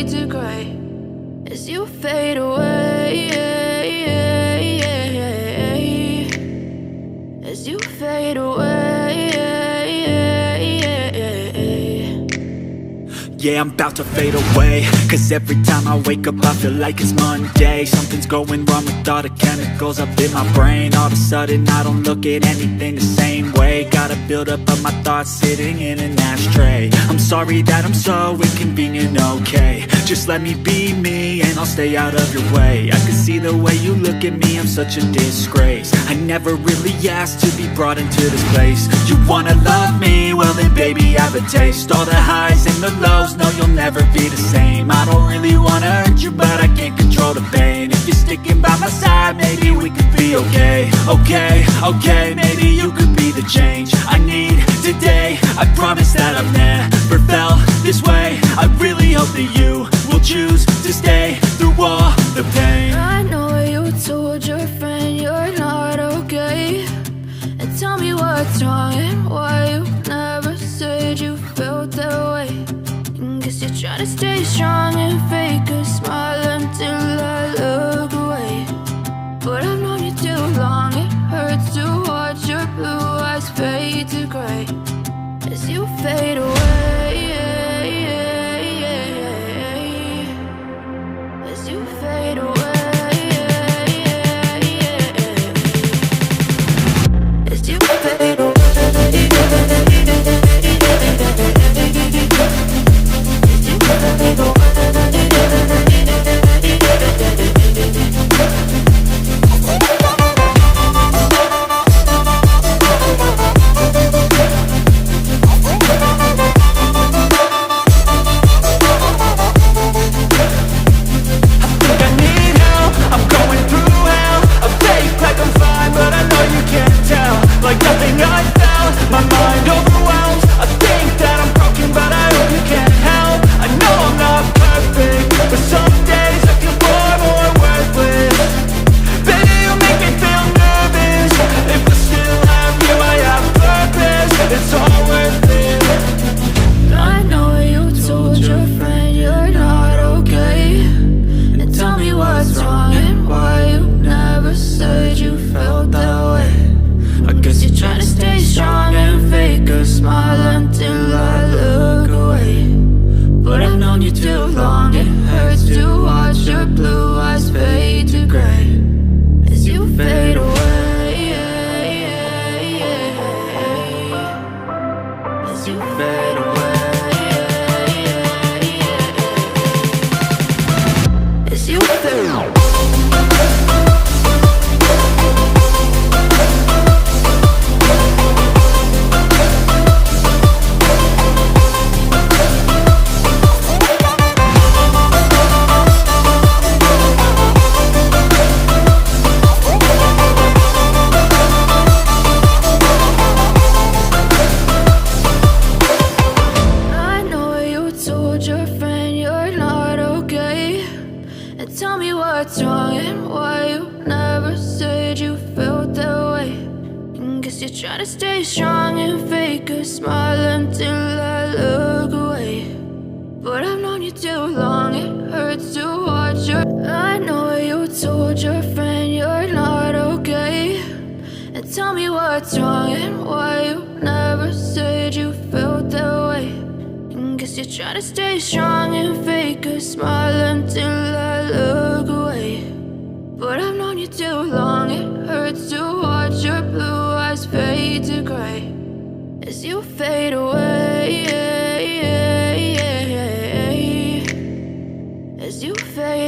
fade to gray as you fade away, as you fade away. Yeah, I'm about to fade away, cause every time I wake up I feel like it's Monday. Something's going wrong with all the chemicals up in my brain. All of a sudden I don't look at anything the same way. Got a buildup of my thoughts sitting in an ashtray. I'm sorry that I'm so inconvenient, okay. Just let me be me and I'll stay out of your way. I can see the way you look at me, I'm such a disgrace. I never really asked to be brought into this place. You wanna love me? Well then baby I have a taste. All the highs and the lows, no you'll never be the same. I don't really wanna hurt you but I can't control the pain. If you're sticking by my side maybe we could be okay. Okay, maybe you could be the change I need today. I promise that I've never felt this way. I really hope that you will choose to stay through all the pain. I know you told your friend you're not okay, and tell me what's wrong and why you never said you felt that way. Guess you're trying to stay strong and fake a smile until I look away. But I've known you too long, it hurts to watch your blue eyes fade to gray as you fade away, as you fade away, as you fade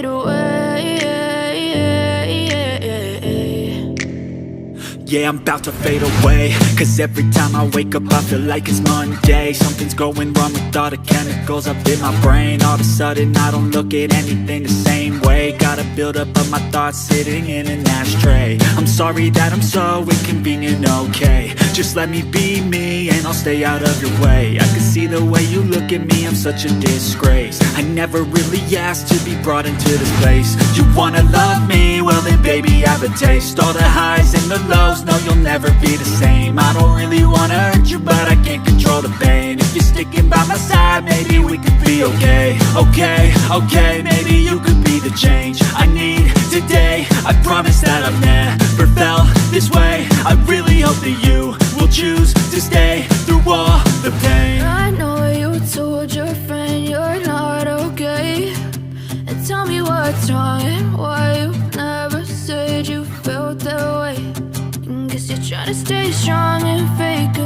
away. Yeah, I'm about to fade away, cause every time I wake up I feel like it's Monday. Something's going wrong with all the chemicals up in my brain. All of a sudden I don't look at anything the same way. Got a buildup of my thoughts sitting in an ashtray. I'm sorry that I'm so inconvenient, okay. Just let me be me and I'll stay out of your way. I can see the way you look at me, I'm such a disgrace. I never really asked to be brought into this place. You wanna love me? Well then baby have a taste. All the highs and the lows, no you'll never be the same. I don't really wanna hurt you but I can't control the pain. If you're sticking by my side, maybe we could be okay. Okay, maybe you could be the change I need today. I promise that I've never felt this way. I really hope that you will choose to stay through all the pain. I know you told your friend you're not okay, and tell me what's wrong and why you never said you felt that way. Guess you're trying to stay strong and fake